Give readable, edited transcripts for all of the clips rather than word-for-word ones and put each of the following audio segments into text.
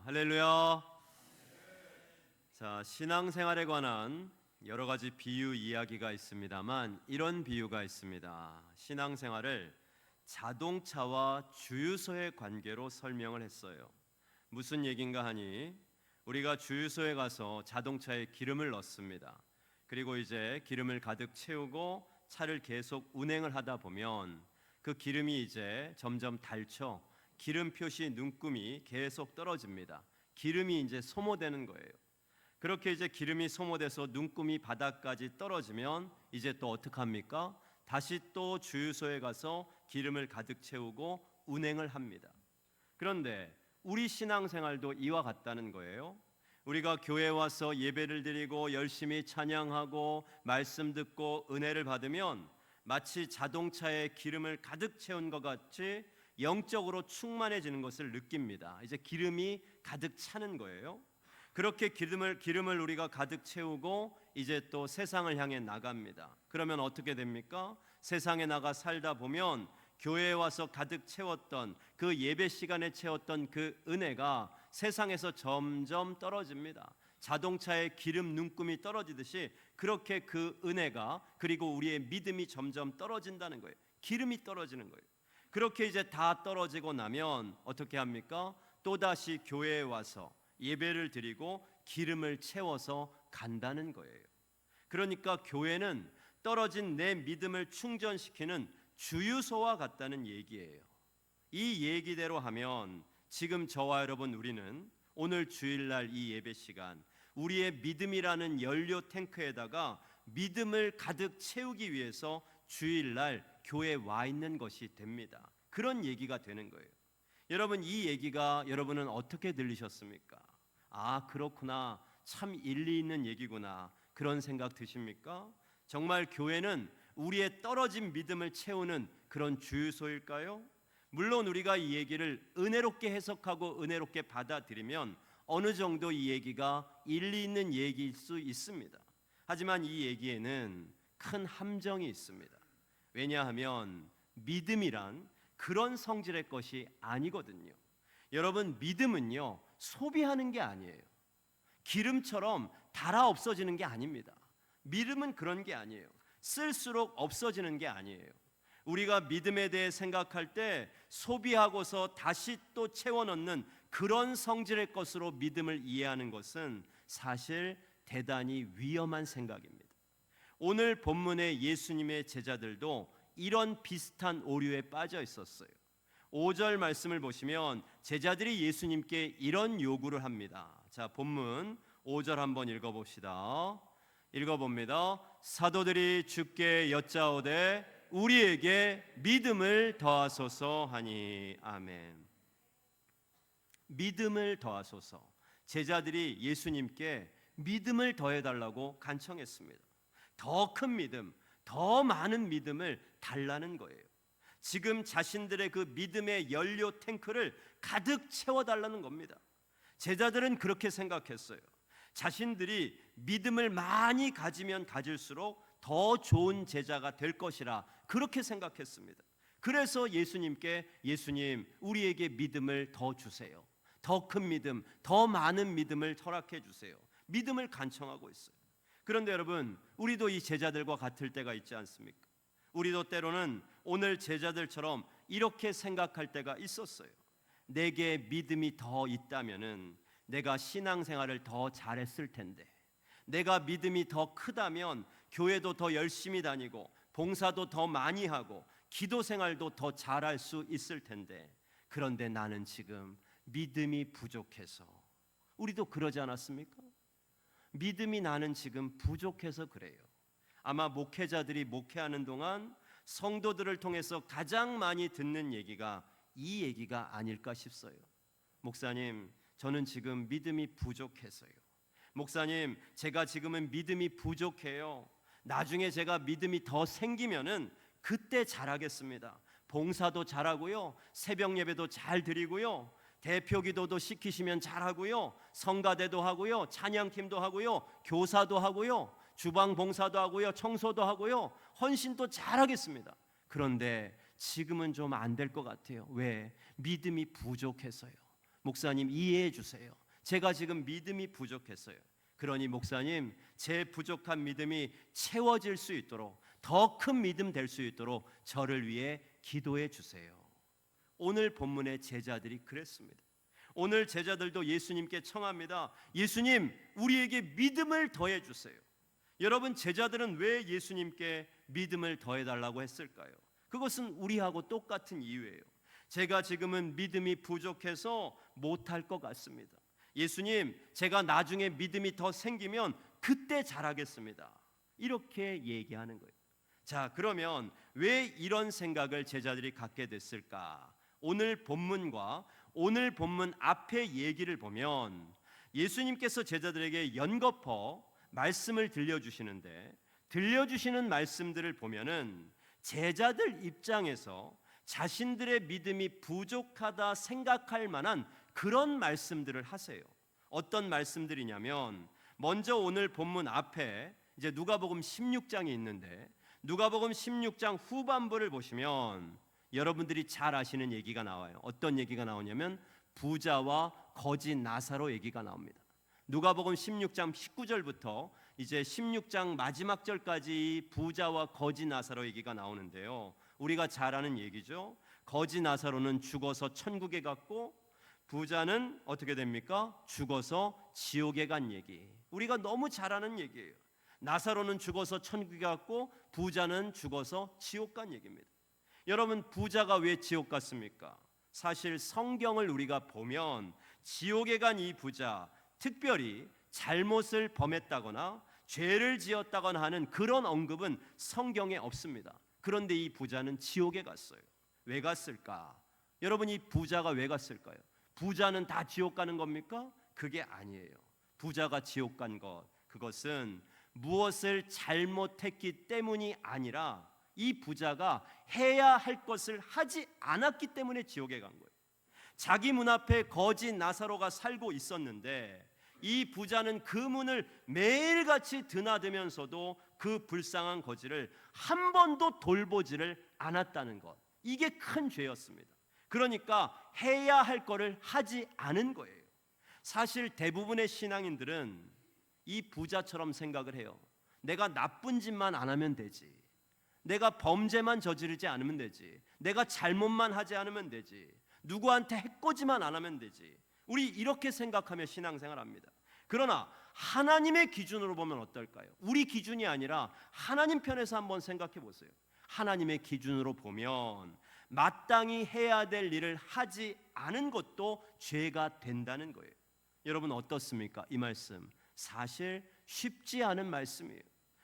할렐루야. 자, 신앙생활에 관한 여러 가지 비유 이야기가 있습니다만 이런 비유가 있습니다. 신앙생활을 자동차와 주유소의 관계로 설명을 했어요. 무슨 얘긴가 하니 우리가 주유소에 가서 자동차에 기름을 넣습니다. 그리고 이제 기름을 가득 채우고 차를 계속 운행을 하다 보면 그 기름이 이제 점점 닳죠. 기름 표시 눈금이 계속 떨어집니다. 기름이 이제 소모되는 거예요. 그렇게 이제 기름이 소모돼서 눈금이 바닥까지 떨어지면 이제 또 어떡합니까? 다시 또 주유소에 가서 기름을 가득 채우고 운행을 합니다. 그런데 우리 신앙생활도 이와 같다는 거예요. 우리가 교회에 와서 예배를 드리고 열심히 찬양하고 말씀 듣고 은혜를 받으면 마치 자동차에 기름을 가득 채운 것 같이 영적으로 충만해지는 것을 느낍니다. 이제 기름이 가득 차는 거예요. 그렇게 기름을 우리가 가득 채우고 이제 또 세상을 향해 나갑니다. 그러면 어떻게 됩니까? 세상에 나가 살다 보면 교회에 와서 가득 채웠던 그 예배 시간에 채웠던 그 은혜가 세상에서 점점 떨어집니다. 자동차의 기름 눈금이 떨어지듯이 그렇게 그 은혜가 그리고 우리의 믿음이 점점 떨어진다는 거예요. 기름이 떨어지는 거예요. 그렇게 이제 다 떨어지고 나면 어떻게 합니까? 또다시 교회에 와서 예배를 드리고 기름을 채워서 간다는 거예요. 그러니까 교회는 떨어진 내 믿음을 충전시키는 주유소와 같다는 얘기예요. 이 얘기대로 하면 지금 저와 여러분 우리는 오늘 주일날 이 예배 시간 우리의 믿음이라는 연료 탱크에다가 믿음을 가득 채우기 위해서 주일날 교회에 와 있는 것이 됩니다. 그런 얘기가 되는 거예요. 여러분 이 얘기가 여러분은 어떻게 들리셨습니까? 아 그렇구나, 참 일리 있는 얘기구나 그런 생각 드십니까? 정말 교회는 우리의 떨어진 믿음을 채우는 그런 주유소일까요? 물론 우리가 이 얘기를 은혜롭게 해석하고 은혜롭게 받아들이면 어느 정도 이 얘기가 일리 있는 얘기일 수 있습니다. 하지만 이 얘기에는 큰 함정이 있습니다. 왜냐하면 믿음이란 그런 성질의 것이 아니거든요. 여러분 믿음은요 소비하는 게 아니에요. 기름처럼 달아 없어지는 게 아닙니다. 믿음은 그런 게 아니에요. 쓸수록 없어지는 게 아니에요. 우리가 믿음에 대해 생각할 때 소비하고서 다시 또 채워 넣는 그런 성질의 것으로 믿음을 이해하는 것은 사실 대단히 위험한 생각입니다. 오늘 본문의 예수님의 제자들도 이런 비슷한 오류에 빠져 있었어요. 5절 말씀을 보시면 제자들이 예수님께 이런 요구를 합니다. 자, 본문 5절 한번 읽어봅시다. 읽어봅니다. 사도들이 주께 여짜오되 우리에게 믿음을 더하소서 하니. 아멘. 믿음을 더하소서. 제자들이 예수님께 믿음을 더해달라고 간청했습니다. 더 큰 믿음, 더 많은 믿음을 달라는 거예요. 지금 자신들의 그 믿음의 연료 탱크를 가득 채워달라는 겁니다. 제자들은 그렇게 생각했어요. 자신들이 믿음을 많이 가지면 가질수록 더 좋은 제자가 될 것이라 그렇게 생각했습니다. 그래서 예수님께 예수님 우리에게 믿음을 더 주세요. 더 큰 믿음, 더 많은 믿음을 허락해 주세요. 믿음을 간청하고 있어요. 그런데 여러분 우리도 이 제자들과 같을 때가 있지 않습니까? 우리도 때로는 오늘 제자들처럼 이렇게 생각할 때가 있었어요. 내게 믿음이 더 있다면은 내가 신앙생활을 더 잘했을 텐데, 내가 믿음이 더 크다면 교회도 더 열심히 다니고 봉사도 더 많이 하고 기도생활도 더 잘할 수 있을 텐데, 그런데 나는 지금 믿음이 부족해서. 우리도 그러지 않았습니까? 믿음이 나는 지금 부족해서 그래요. 아마 목회자들이 목회하는 동안 성도들을 통해서 가장 많이 듣는 얘기가 이 얘기가 아닐까 싶어요. 목사님, 저는 지금 믿음이 부족해서요. 목사님, 제가 지금은 믿음이 부족해요. 나중에 제가 믿음이 더 생기면은 그때 잘하겠습니다. 봉사도 잘하고요, 새벽 예배도 잘 드리고요, 대표 기도도 시키시면 잘하고요, 성가대도 하고요, 찬양팀도 하고요, 교사도 하고요, 주방 봉사도 하고요, 청소도 하고요, 헌신도 잘하겠습니다. 그런데 지금은 좀 안 될 것 같아요. 왜? 믿음이 부족해서요. 목사님 이해해 주세요. 제가 지금 믿음이 부족했어요. 그러니 목사님 제 부족한 믿음이 채워질 수 있도록 더 큰 믿음 될 수 있도록 저를 위해 기도해 주세요. 오늘 본문의 제자들이 그랬습니다. 오늘 제자들도 예수님께 청합니다. 예수님 우리에게 믿음을 더해 주세요. 여러분 제자들은 왜 예수님께 믿음을 더해달라고 했을까요? 그것은 우리하고 똑같은 이유예요. 제가 지금은 믿음이 부족해서 못할 것 같습니다. 예수님 제가 나중에 믿음이 더 생기면 그때 잘하겠습니다. 이렇게 얘기하는 거예요. 자, 그러면 왜 이런 생각을 제자들이 갖게 됐을까? 오늘 본문과 오늘 본문 앞의 얘기를 보면 예수님께서 제자들에게 연거푸 말씀을 들려주시는데, 들려주시는 말씀들을 보면은 제자들 입장에서 자신들의 믿음이 부족하다 생각할 만한 그런 말씀들을 하세요. 어떤 말씀들이냐면, 먼저 오늘 본문 앞에 이제 누가복음 16장이 있는데, 누가복음 16장 후반부를 보시면 여러분들이 잘 아시는 얘기가 나와요. 어떤 얘기가 나오냐면 부자와 거지 나사로 얘기가 나옵니다. 누가복음 16장 19절부터 이제 16장 마지막 절까지 부자와 거지 나사로 얘기가 나오는데요. 우리가 잘 아는 얘기죠. 거지 나사로는 죽어서 천국에 갔고 부자는 어떻게 됩니까? 죽어서 지옥에 간 얘기. 우리가 너무 잘 아는 얘기예요. 나사로는 죽어서 천국에 갔고 부자는 죽어서 지옥 간 얘기입니다. 여러분 부자가 왜 지옥 갔습니까? 사실 성경을 우리가 보면 지옥에 간 이 부자, 특별히 잘못을 범했다거나 죄를 지었다거나 하는 그런 언급은 성경에 없습니다. 그런데 이 부자는 지옥에 갔어요. 왜 갔을까? 여러분 이 부자가 왜 갔을까요? 부자는 다 지옥 가는 겁니까? 그게 아니에요. 부자가 지옥 간 것, 그것은 무엇을 잘못했기 때문이 아니라 이 부자가 해야 할 것을 하지 않았기 때문에 지옥에 간 거예요. 자기 문 앞에 거지 나사로가 살고 있었는데 이 부자는 그 문을 매일같이 드나들면서도 그 불쌍한 거지를 한 번도 돌보지를 않았다는 것, 이게 큰 죄였습니다. 그러니까 해야 할 것을 하지 않은 거예요. 사실 대부분의 신앙인들은 이 부자처럼 생각을 해요. 내가 나쁜 짓만 안 하면 되지, 내가 범죄만 저지르지 않으면 되지, 내가 잘못만 하지 않으면 되지, 누구한테 해코지만 안 하면 되지. 우리 이렇게 생각하며 신앙생활합니다. 그러나 하나님의 기준으로 보면 어떨까요? 우리 기준이 아니라 하나님 편에서 한번 생각해 보세요. 하나님의 기준으로 보면 마땅히 해야 될 일을 하지 않은 것도 죄가 된다는 거예요. 여러분 어떻습니까? 이 말씀 사실 쉽지 않은 말씀이에요.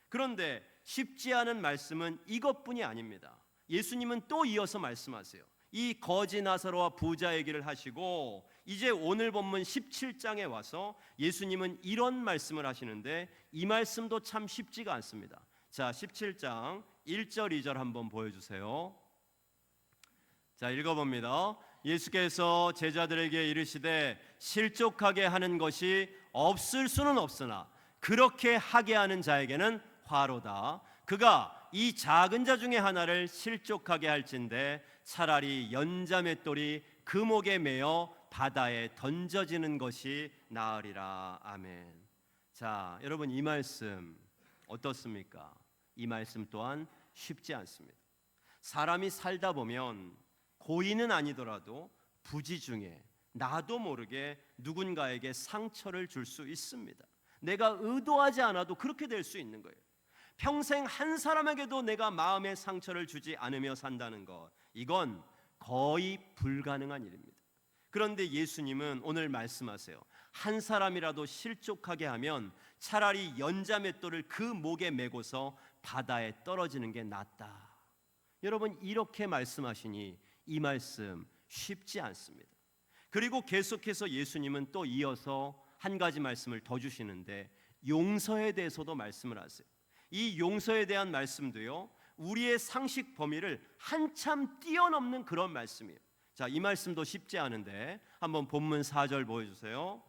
그런데 쉽지 않은 말씀은 이것뿐이 아닙니다. 예수님은 또 이어서 말씀하세요. 이 거지 나사로와 부자 얘기를 하시고 이제 오늘 본문 17장에 와서 예수님은 이런 말씀을 하시는데 이 말씀도 참 쉽지가 않습니다. 자, 17장 1절 2절 한번 보여주세요. 자, 읽어봅니다. 예수께서 제자들에게 이르시되 실족하게 하는 것이 없을 수는 없으나 그렇게 하게 하는 자에게는 화로다. 그가 이 작은 자 중에 하나를 실족하게 할진대 차라리 연자맷돌이 그 목에 매어 바다에 던져지는 것이 나으리라. 아멘. 자, 여러분 이 말씀 어떻습니까? 이 말씀 또한 쉽지 않습니다. 사람이 살다 보면 고의는 아니더라도 부지 중에 나도 모르게 누군가에게 상처를 줄 수 있습니다. 내가 의도하지 않아도 그렇게 될 수 있는 거예요. 평생 한 사람에게도 내가 마음의 상처를 주지 않으며 산다는 것, 이건 거의 불가능한 일입니다. 그런데 예수님은 오늘 말씀하세요. 한 사람이라도 실족하게 하면 차라리 연자맷돌을 그 목에 메고서 바다에 떨어지는 게 낫다. 여러분 이렇게 말씀하시니 이 말씀 쉽지 않습니다. 그리고 계속해서 예수님은 또 이어서 한 가지 말씀을 더 주시는데 용서에 대해서도 말씀을 하세요. 이 용서에 대한 말씀도요, 우리의 상식 범위를 한참 뛰어넘는 그런 말씀이에요. 자, 이 말씀도 쉽지 않은데 한번 본문 4절 보여주세요.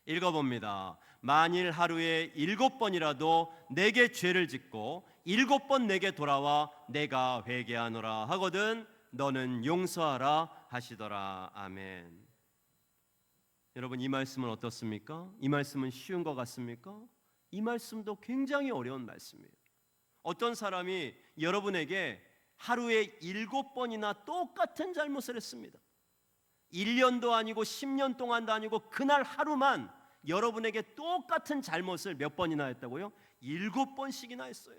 읽어봅니다. 만일 하루에 7번이라도 내게 죄를 짓고 7번 내게 돌아와 내가 회개하노라 하거든 너는 용서하라 하시더라. 아멘. 여러분, 이 말씀은 어떻습니까? 이 말씀은 쉬운 것 같습니까? 이 말씀도 굉장히 어려운 말씀이에요. 어떤 사람이 여러분에게 하루에 7번이나 똑같은 잘못을 했습니다. 1년도 아니고 10년 동안도 아니고 그날 하루만 여러분에게 똑같은 잘못을 몇 번이나 했다고요? 7번씩이나 했어요.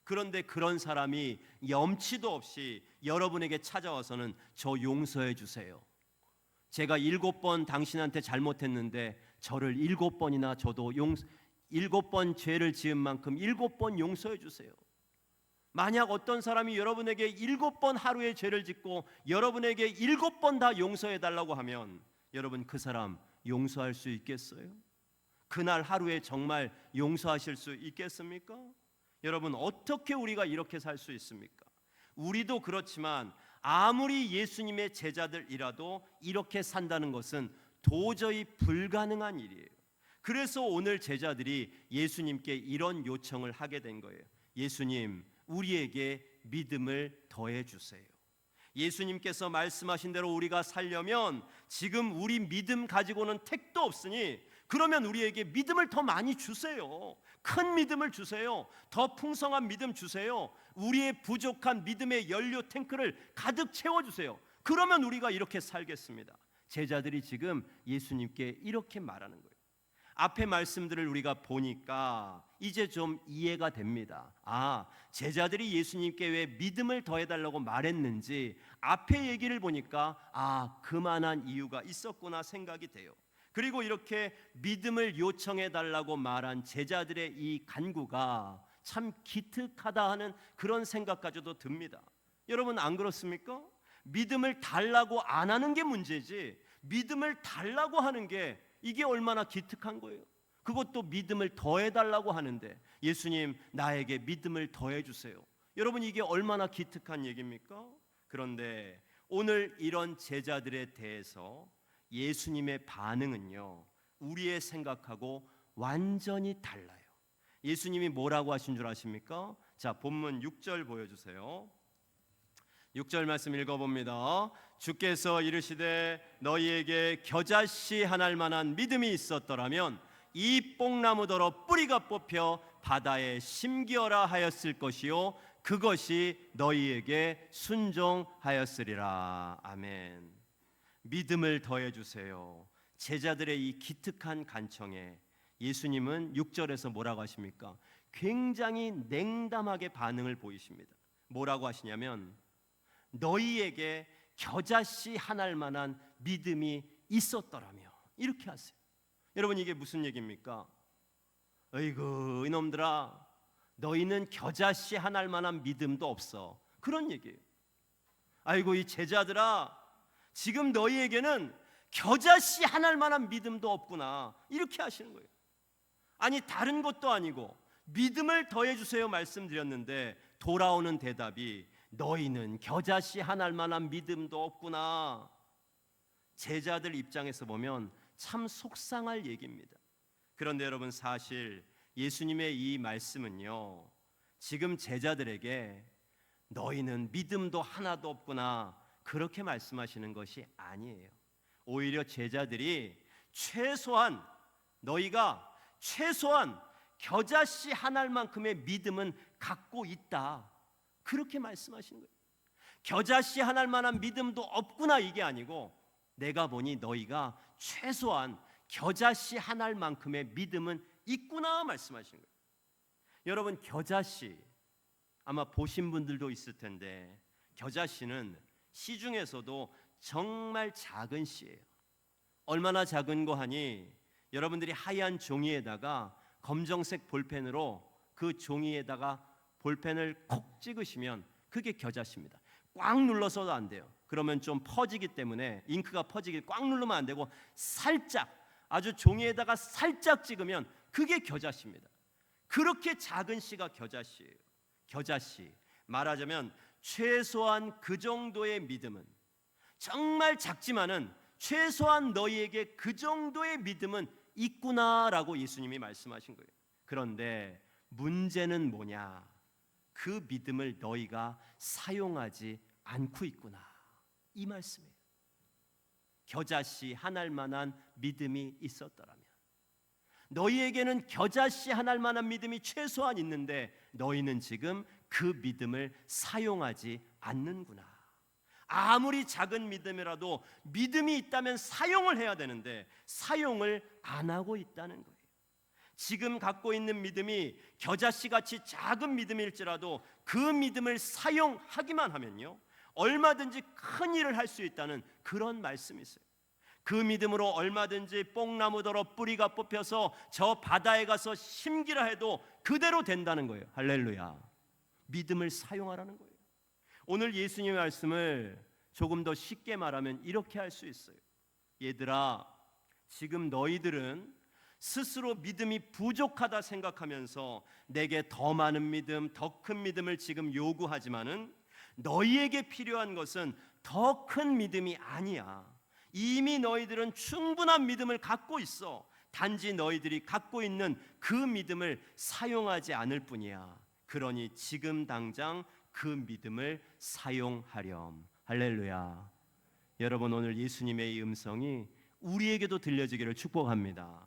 그런데 그런 사람이 염치도 없이 여러분에게 찾아와서는 저 용서해 주세요. 제가 7번 당신한테 잘못했는데 저를 7번이나 저도 7번 죄를 지은 만큼 7번 용서해 주세요. 만약 어떤 사람이 여러분에게 7번 하루에 죄를 짓고 여러분에게 7번 다 용서해 달라고 하면 여러분, 그 사람 용서할 수 있겠어요? 그날 하루에 정말 용서하실 수 있겠습니까? 여러분, 어떻게 우리가 이렇게 살 수 있습니까? 우리도 그렇지만 아무리 예수님의 제자들이라도 이렇게 산다는 것은 도저히 불가능한 일이에요. 그래서 오늘 제자들이 예수님께 이런 요청을 하게 된 거예요. 예수님, 우리에게 믿음을 더해 주세요. 예수님께서 말씀하신 대로 우리가 살려면 지금 우리 믿음 가지고는 택도 없으니 그러면 우리에게 믿음을 더 많이 주세요. 큰 믿음을 주세요. 더 풍성한 믿음 주세요. 우리의 부족한 믿음의 연료 탱크를 가득 채워주세요. 그러면 우리가 이렇게 살겠습니다. 제자들이 지금 예수님께 이렇게 말하는 거예요. 앞에 말씀들을 우리가 보니까 이제 좀 이해가 됩니다. 제자들이 예수님께 왜 믿음을 더해달라고 말했는지 앞에 얘기를 보니까 그만한 이유가 있었구나 생각이 돼요. 그리고 이렇게 믿음을 요청해달라고 말한 제자들의 이 간구가 참 기특하다 하는 그런 생각까지도 듭니다. 여러분, 안 그렇습니까? 믿음을 달라고 안 하는 게 문제지 믿음을 달라고 하는 게 이게 얼마나 기특한 거예요. 그것도 믿음을 더해달라고 하는데 예수님, 나에게 믿음을 더해주세요. 여러분, 이게 얼마나 기특한 얘기입니까? 그런데 오늘 이런 제자들에 대해서 예수님의 반응은요, 우리의 생각하고 완전히 달라요. 예수님이 뭐라고 하신 줄 아십니까? 자, 본문 6절 보여주세요. 6절 말씀 읽어봅니다. 주께서 이르시되 너희에게 겨자씨 하나일 만한 믿음이 있었더라면 이 뽕나무더러 뿌리가 뽑혀 바다에 심기어라 하였을 것이요 그것이 너희에게 순종하였으리라. 아멘. 믿음을 더해 주세요. 제자들의 이 기특한 간청에 예수님은 6절에서 뭐라고 하십니까? 굉장히 냉담하게 반응을 보이십니다. 뭐라고 하시냐면 너희에게 겨자씨 하나일 만한 믿음이 있었더라며, 이렇게 하세요. 여러분, 이게 무슨 얘기입니까? 어이구 이놈들아, 너희는 겨자씨 하나일 만한 믿음도 없어, 그런 얘기예요. 아이고 이 제자들아, 지금 너희에게는 겨자씨 하나일 만한 믿음도 없구나, 이렇게 하시는 거예요. 아니 다른 것도 아니고 믿음을 더해 주세요 말씀드렸는데 돌아오는 대답이 너희는 겨자씨 하나일 만한 믿음도 없구나. 제자들 입장에서 보면 참 속상할 얘기입니다. 그런데 여러분, 사실 예수님의 이 말씀은요, 지금 제자들에게 너희는 믿음도 하나도 없구나 그렇게 말씀하시는 것이 아니에요. 오히려 제자들이 너희가 최소한 겨자씨 하나만큼의 믿음은 갖고 있다, 그렇게 말씀하시는 거예요. 겨자씨 하나일 만한 믿음도 없구나 이게 아니고 내가 보니 너희가 최소한 겨자씨 하나만큼의 믿음은 있구나 말씀하시는 거예요. 여러분, 겨자씨 아마 보신 분들도 있을 텐데 겨자씨는 씨 중에서도 정말 작은 씨예요. 얼마나 작은 거 하니 여러분들이 하얀 종이에다가 검정색 볼펜으로 그 종이에다가 볼펜을 콕 찍으시면 그게 겨자씨입니다. 꽉 눌러서도 안 돼요. 그러면 좀 퍼지기 때문에 잉크가 퍼지기 꽉 누르면 안 되고 살짝, 아주 종이에다가 살짝 찍으면 그게 겨자씨입니다. 그렇게 작은 씨가 겨자씨예요. 겨자씨, 말하자면 최소한 그 정도의 믿음은, 정말 작지만은 최소한 너희에게 그 정도의 믿음은 있구나라고 예수님이 말씀하신 거예요. 그런데 문제는 뭐냐? 그 믿음을 너희가 사용하지 않고 있구나, 이 말씀이에요. 겨자씨 하나일 만한 믿음이 있었더라면, 너희에게는 겨자씨 하나일 만한 믿음이 최소한 있는데 너희는 지금 그 믿음을 사용하지 않는구나. 아무리 작은 믿음이라도 믿음이 있다면 사용을 해야 되는데 사용을 안 하고 있다는 거예요. 지금 갖고 있는 믿음이 겨자씨같이 작은 믿음일지라도 그 믿음을 사용하기만 하면요, 얼마든지 큰 일을 할 수 있다는 그런 말씀이 있어요. 그 믿음으로 얼마든지 뽕나무더러 뿌리가 뽑혀서 저 바다에 가서 심기라 해도 그대로 된다는 거예요. 할렐루야. 믿음을 사용하라는 거예요. 오늘 예수님의 말씀을 조금 더 쉽게 말하면 이렇게 할 수 있어요. 얘들아, 지금 너희들은 스스로 믿음이 부족하다 생각하면서 내게 더 많은 믿음, 더 큰 믿음을 지금 요구하지만은 너희에게 필요한 것은 더 큰 믿음이 아니야. 이미 너희들은 충분한 믿음을 갖고 있어. 단지 너희들이 갖고 있는 그 믿음을 사용하지 않을 뿐이야. 그러니 지금 당장 그 믿음을 사용하렴. 할렐루야. 여러분, 오늘 예수님의 이 음성이 우리에게도 들려지기를 축복합니다.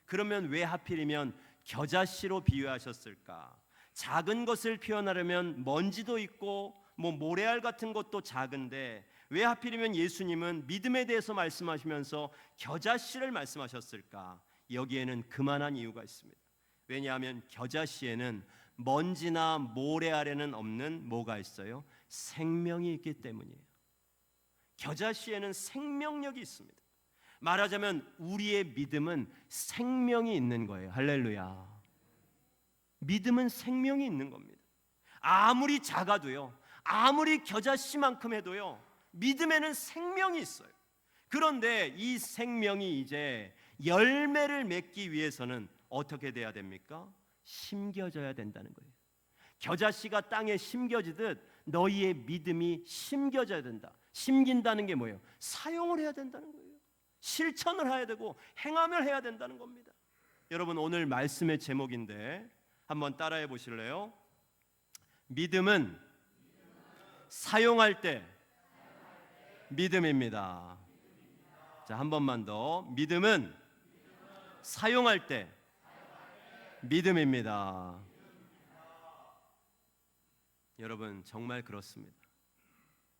그러면 왜 하필이면 겨자씨로 비유하셨을까? 작은 것을 표현하려면 먼지도 있고 모래알 같은 것도 작은데 왜 하필이면 예수님은 믿음에 대해서 말씀하시면서 겨자씨를 말씀하셨을까? 여기에는 그만한 이유가 있습니다. 왜냐하면 겨자씨에는 먼지나 모래알에는 없는 뭐가 있어요? 생명이 있기 때문이에요. 겨자씨에는 생명력이 있습니다. 말하자면 우리의 믿음은 생명이 있는 거예요. 할렐루야. 믿음은 생명이 있는 겁니다. 아무리 작아도요, 아무리 겨자씨만큼 해도요, 믿음에는 생명이 있어요. 그런데 이 생명이 이제 열매를 맺기 위해서는 어떻게 돼야 됩니까? 심겨져야 된다는 거예요. 겨자씨가 땅에 심겨지듯 너희의 믿음이 심겨져야 된다. 심긴다는 게 뭐예요? 사용을 해야 된다는 거예요. 실천을 해야 되고 행함을 해야 된다는 겁니다. 여러분, 오늘 말씀의 제목인데 한번 따라해 보실래요? 믿음은 사용할 때 믿음입니다. 자, 한 번만 더. 믿음은 사용할 때 믿음입니다. 여러분, 정말 그렇습니다.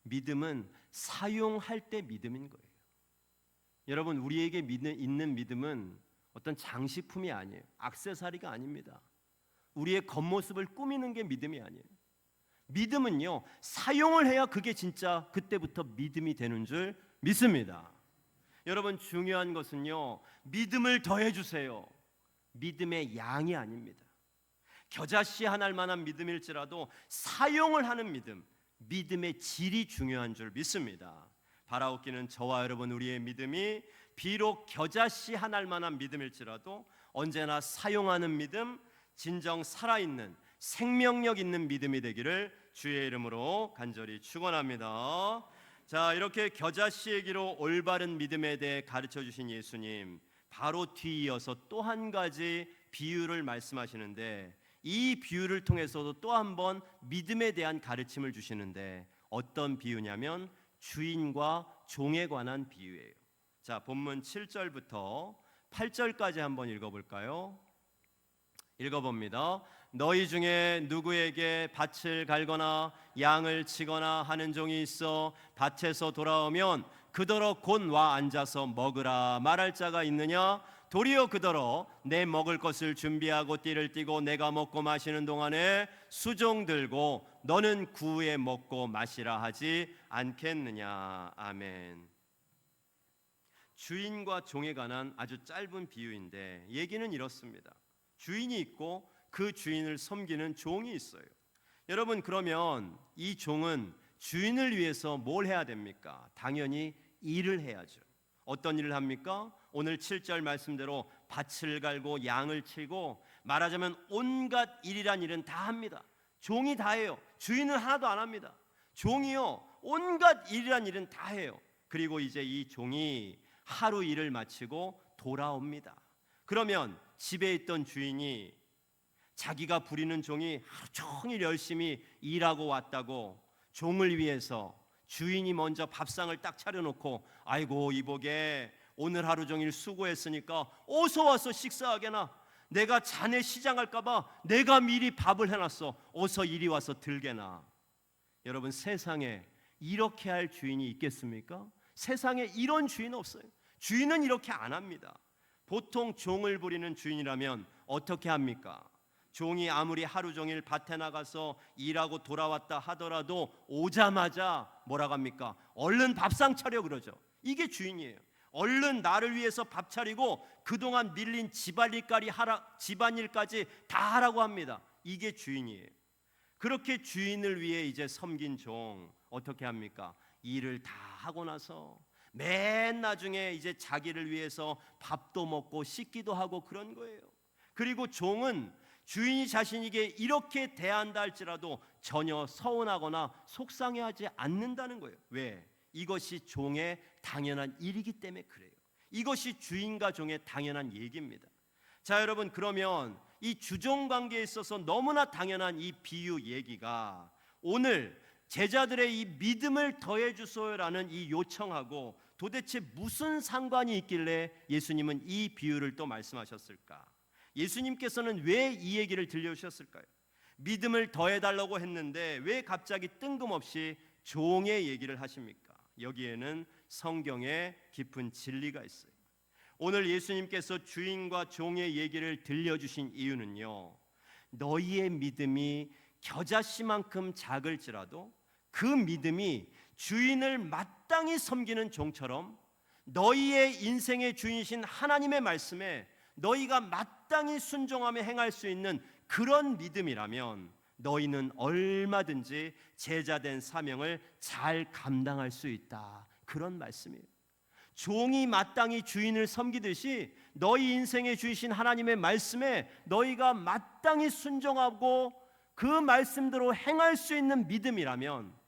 믿음은 사용할 때 믿음인 거예요. 여러분, 우리에게 있는 믿음은 어떤 장식품이 아니에요. 액세서리가 아닙니다. 우리의 겉모습을 꾸미는 게 믿음이 아니에요. 믿음은요, 사용을 해야 그게 진짜 그때부터 믿음이 되는 줄 믿습니다. 여러분, 중요한 것은요, 믿음을 더해 주세요. 믿음의 양이 아닙니다. 겨자씨 하나일 만한 믿음일지라도 사용을 하는 믿음, 믿음의 질이 중요한 줄 믿습니다. 바라옵기는 저와 여러분, 우리의 믿음이 비록 겨자씨 하나일 만한 믿음일지라도 언제나 사용하는 믿음, 진정 살아있는 생명력 있는 믿음이 되기를 주의 이름으로 간절히 축원합니다. 자, 이렇게 겨자씨이기로 올바른 믿음에 대해 가르쳐 주신 예수님, 바로 뒤이어서 또 한 가지 비유를 말씀하시는데, 이 비유를 통해서도 또 한 번 믿음에 대한 가르침을 주시는데, 어떤 비유냐면 주인과 종에 관한 비유예요. 자, 본문 7절부터 8절까지 한번 읽어볼까요? 읽어봅니다. 너희 중에 누구에게 밭을 갈거나 양을 치거나 하는 종이 있어 밭에서 돌아오면 그더러 곧 와 앉아서 먹으라 말할 자가 있느냐? 도리어 그더러 내 먹을 것을 준비하고 띠를 띠고 내가 먹고 마시는 동안에 수종 들고 너는 구후에 먹고 마시라 하지 않겠느냐. 아멘. 주인과 종에 관한 아주 짧은 비유인데 얘기는 이렇습니다. 주인이 있고 그 주인을 섬기는 종이 있어요. 여러분, 그러면 이 종은 주인을 위해서 뭘 해야 됩니까? 당연히 일을 해야죠. 어떤 일을 합니까? 오늘 7절 말씀대로 밭을 갈고 양을 치고, 말하자면 온갖 일이란 일은 다 합니다. 종이 다 해요. 주인은 하나도 안 합니다. 종이요, 온갖 일이란 일은 다 해요. 그리고 이제 이 종이 하루 일을 마치고 돌아옵니다. 그러면 집에 있던 주인이 자기가 부리는 종이 하루 종일 열심히 일하고 왔다고 종을 위해서, 주인이 먼저 밥상을 딱 차려놓고 아이고 이보게 오늘 하루 종일 수고했으니까 어서 와서 식사하게나. 내가 자네 시장 갈까봐 내가 미리 밥을 해놨어. 어서 이리 와서 들게나. 여러분, 세상에 이렇게 할 주인이 있겠습니까? 세상에 이런 주인 없어요. 주인은 이렇게 안 합니다. 보통 종을 부리는 주인이라면 어떻게 합니까? 종이 아무리 하루 종일 밭에 나가서 일하고 돌아왔다 하더라도 오자마자 뭐라고 합니까? 얼른 밥상 차려 그러죠. 이게 주인이에요. 얼른 나를 위해서 밥 차리고 그동안 밀린 집안일까지 다 하라고 합니다. 이게 주인이에요. 그렇게 주인을 위해 이제 섬긴 종 어떻게 합니까? 일을 다 하고 나서 맨 나중에 이제 자기를 위해서 밥도 먹고 씻기도 하고 그런 거예요. 그리고 종은 주인이 자신에게 이렇게 대한다 할지라도 전혀 서운하거나 속상해하지 않는다는 거예요. 왜? 이것이 종의 당연한 일이기 때문에 그래요. 이것이 주인과 종의 당연한 얘기입니다. 자, 여러분, 그러면 이 주종 관계에 있어서 너무나 당연한 이 비유 얘기가 오늘 제자들의 이 믿음을 더해 주소요라는 이 요청하고 도대체 무슨 상관이 있길래 예수님은 이 비유를 또 말씀하셨을까? 예수님께서는 왜 이 얘기를 들려주셨을까요? 믿음을 더해달라고 했는데 왜 갑자기 뜬금없이 종의 얘기를 하십니까? 여기에는 성경에 깊은 진리가 있어요. 오늘 예수님께서 주인과 종의 얘기를 들려주신 이유는요, 너희의 믿음이 겨자씨만큼 작을지라도 그 믿음이 주인을 마땅히 섬기는 종처럼 너희의 인생의 주인이신 하나님의 말씀에 너희가 마땅히 순종하며 행할 수 있는 그런 믿음이라면 너희는 얼마든지 제자된 사명을 잘 감당할 수 있다. 그런 말씀이에요. 종이 마땅히 주인을 섬기듯이 너희 인생의 주이신 하나님의 말씀에 너희가 마땅히 순종하고 그 말씀대로 행할 수 있는 믿음이라면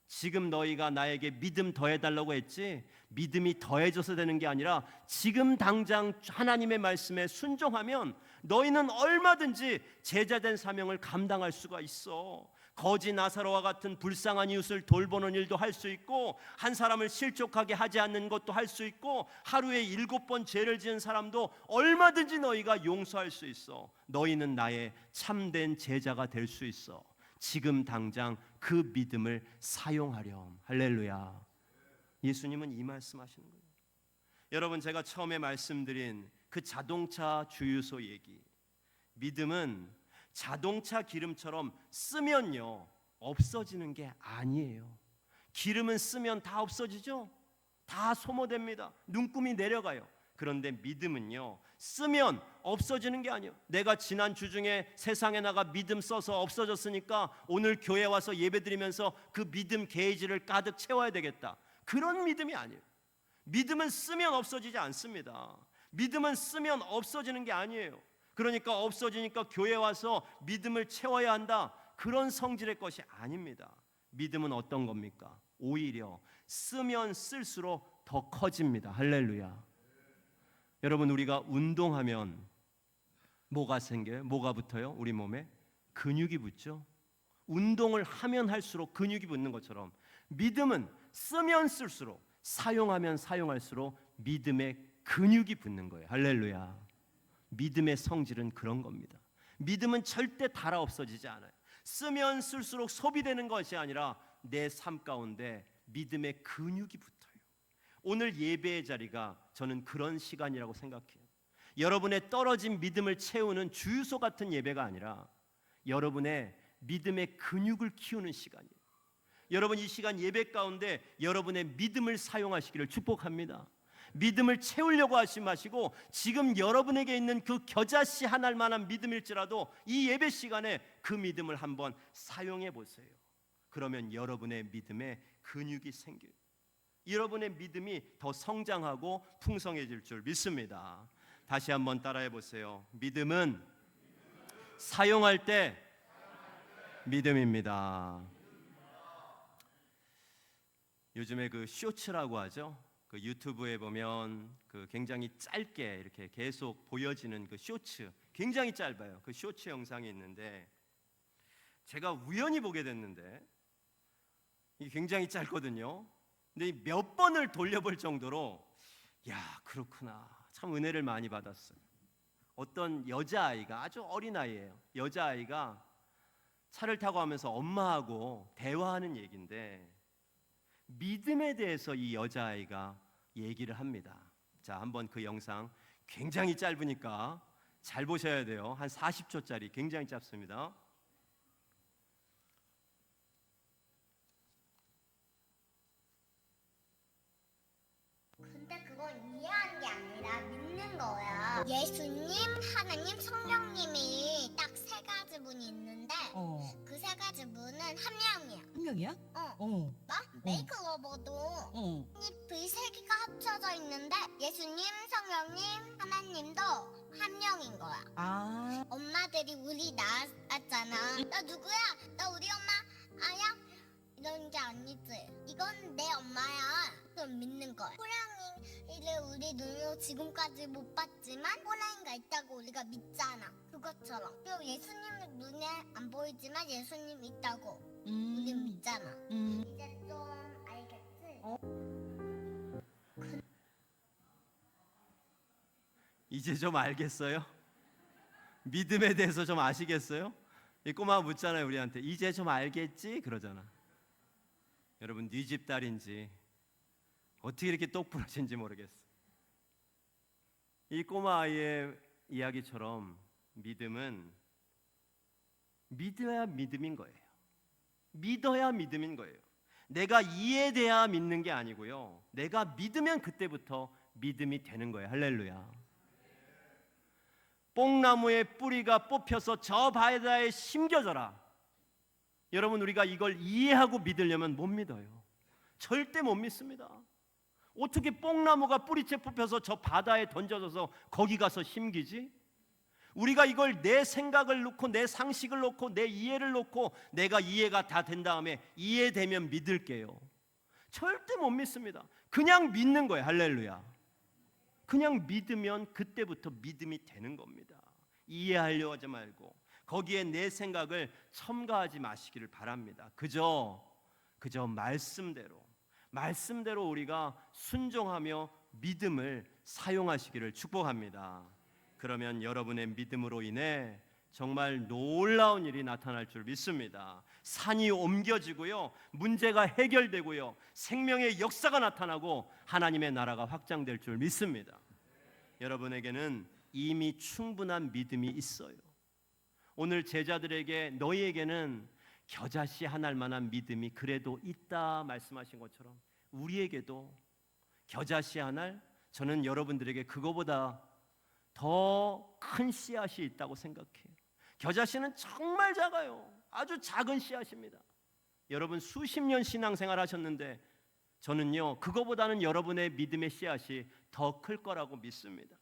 지금 너희가 나에게 믿음 더해달라고 했지 믿음이 더해져서 되는 게 아니라 지금 당장 하나님의 말씀에 순종하면 너희는 얼마든지 제자된 사명을 감당할 수가 있어. 거지 나사로와 같은 불쌍한 이웃을 돌보는 일도 할 수 있고 한 사람을 실족하게 하지 않는 것도 할 수 있고 하루에 7번 죄를 지은 사람도 얼마든지 너희가 용서할 수 있어. 너희는 나의 참된 제자가 될 수 있어. 지금 당장 그 믿음을 사용하렴. 할렐루야. 예수님은 이 말씀하시는 거예요. 여러분, 제가 처음에 말씀드린 그 자동차 주유소 얘기, 믿음은 자동차 기름처럼 쓰면요 없어지는 게 아니에요. 기름은 쓰면 다 없어지죠. 다 소모됩니다. 눈금이 내려가요. 그런데 믿음은요 쓰면 없어지는 게 아니에요. 내가 지난 주중에 세상에 나가 믿음 써서 없어졌으니까 오늘 교회 와서 예배드리면서 그 믿음 게이지를 가득 채워야 되겠다. 그런 믿음이 아니에요. 믿음은 쓰면 없어지지 않습니다. 믿음은 쓰면 없어지는 게 아니에요. 그러니까 없어지니까 교회 와서 믿음을 채워야 한다. 그런 성질의 것이 아닙니다. 믿음은 어떤 겁니까? 오히려 쓰면 쓸수록 더 커집니다. 할렐루야. 여러분, 우리가 운동하면 뭐가 생겨요? 뭐가 붙어요? 우리 몸에 근육이 붙죠. 운동을 하면 할수록 근육이 붙는 것처럼 믿음은 쓰면 쓸수록 사용하면 사용할수록 믿음의 근육이 붙는 거예요. 할렐루야. 믿음의 성질은 그런 겁니다. 믿음은 절대 닳아 없어지지 않아요. 쓰면 쓸수록 소비되는 것이 아니라 내 삶 가운데 믿음의 근육이 붙어요. 오늘 예배의 자리가 저는 그런 시간이라고 생각해요. 여러분의 떨어진 믿음을 채우는 주유소 같은 예배가 아니라 여러분의 믿음의 근육을 키우는 시간이에요. 여러분, 이 시간 예배 가운데 여러분의 믿음을 사용하시기를 축복합니다. 믿음을 채우려고 하지 마시고 지금 여러분에게 있는 그 겨자씨 한 알만한 믿음일지라도 이 예배 시간에 그 믿음을 한번 사용해 보세요. 그러면 여러분의 믿음에 근육이 생겨요. 여러분의 믿음이 더 성장하고 풍성해질 줄 믿습니다. 다시 한번 따라해 보세요. 믿음은 사용할 때 믿음입니다. 요즘에 그 쇼츠라고 하죠. 그 유튜브에 보면 그 굉장히 짧게 이렇게 계속 보여지는 그 쇼츠, 굉장히 짧아요. 그 쇼츠 영상이 있는데 제가 우연히 보게 됐는데 이게 굉장히 짧거든요. 근데 몇 번을 돌려볼 정도로 야, 그렇구나. 참 은혜를 많이 받았어요. 어떤 여자아이가, 아주 어린 아이예요. 여자아이가 차를 타고 하면서 엄마하고 대화하는 얘기인데 믿음에 대해서 이 여자아이가 얘기를 합니다. 자, 한번 그 영상, 굉장히 짧으니까 잘 보셔야 돼요. 한 40초짜리 굉장히 짧습니다. 근데 그건 이해하는 게 아니라 믿는 거야. 예수님, 하나님, 성령님이 딱 세 가지 분이 있는데 그 세 가지 분은 한 명이야. 한 명이야? 나 메이크로버도 이 세 개가 합쳐져 있는데 예수님, 성령님, 하나님도 한 명인 거야. 아, 엄마들이 우리 낳았잖아. 나 누구야? 나 우리 엄마 아야? 이런 게 아니지. 이건 내 엄마야. 그럼 믿는 거야. 호랑이를 우리 눈으로 지금까지 못 봤지만 호랑이가 있다고 우리가 믿잖아. 그것처럼. 그리고 예수님은 눈에 안 보이지만 예수님 있다고 우리 믿잖아. 이제 좀 알겠지? 이제 좀 알겠어요? 믿음에 대해서 좀 아시겠어요? 이 꼬마가 묻잖아요, 우리한테. 이제 좀 알겠지? 그러잖아. 여러분, 네 집 딸인지 어떻게 이렇게 똑부러진지 모르겠어. 이 꼬마 아이의 이야기처럼 믿음은 믿어야 믿음인 거예요. 믿어야 믿음인 거예요. 내가 이해돼야 믿는 게 아니고요. 내가 믿으면 그때부터 믿음이 되는 거예요. 할렐루야. 뽕나무의 뿌리가 뽑혀서 저 바다에 심겨져라. 여러분, 우리가 이걸 이해하고 믿으려면 못 믿어요. 절대 못 믿습니다. 어떻게 뽕나무가 뿌리채 뽑혀서 저 바다에 던져져서 거기 가서 심기지? 우리가 이걸 내 생각을 놓고 내 상식을 놓고 내 이해를 놓고 내가 이해가 다 된 다음에 이해되면 믿을게요. 절대 못 믿습니다. 그냥 믿는 거예요. 할렐루야. 그냥 믿으면 그때부터 믿음이 되는 겁니다. 이해하려고 하지 말고 거기에 내 생각을 첨가하지 마시기를 바랍니다. 그저 말씀대로 우리가 순종하며 믿음을 사용하시기를 축복합니다. 그러면 여러분의 믿음으로 인해 정말 놀라운 일이 나타날 줄 믿습니다. 산이 옮겨지고요, 문제가 해결되고요, 생명의 역사가 나타나고 하나님의 나라가 확장될 줄 믿습니다. 여러분에게는 이미 충분한 믿음이 있어요. 오늘 제자들에게 너희에게는 겨자씨 한 알 만한 믿음이 그래도 있다 말씀하신 것처럼 우리에게도 겨자씨 한 알, 저는 여러분들에게 그거보다 더 큰 씨앗이 있다고 생각해요. 겨자씨는 정말 작아요. 아주 작은 씨앗입니다. 여러분 수십 년 신앙생활 하셨는데 저는요, 그거보다는 여러분의 믿음의 씨앗이 더 클 거라고 믿습니다.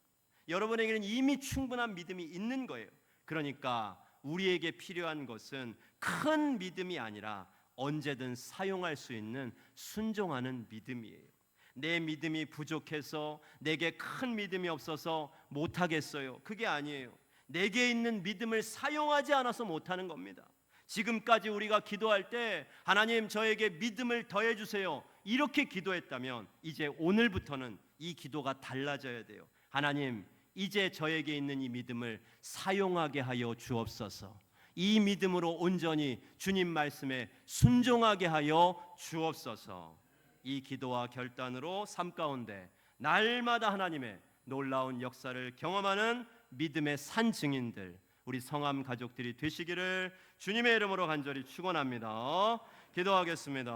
여러분에게는 이미 충분한 믿음이 있는 거예요. 그러니까 우리에게 필요한 것은 큰 믿음이 아니라 언제든 사용할 수 있는 순종하는 믿음이에요. 내 믿음이 부족해서 내게 큰 믿음이 없어서 못하겠어요. 그게 아니에요. 내게 있는 믿음을 사용하지 않아서 못하는 겁니다. 지금까지 우리가 기도할 때 하나님 저에게 믿음을 더해 주세요, 이렇게 기도했다면 이제 오늘부터는 이 기도가 달라져야 돼요. 하나님, 이제 저에게 있는 이 믿음을 사용하게 하여 주옵소서. 이 믿음으로 온전히 주님 말씀에 순종하게 하여 주옵소서. 이 기도와 결단으로 삶 가운데 날마다 하나님의 놀라운 역사를 경험하는 믿음의 산 증인들, 우리 성함 가족들이 되시기를 주님의 이름으로 간절히 축원합니다. 기도하겠습니다.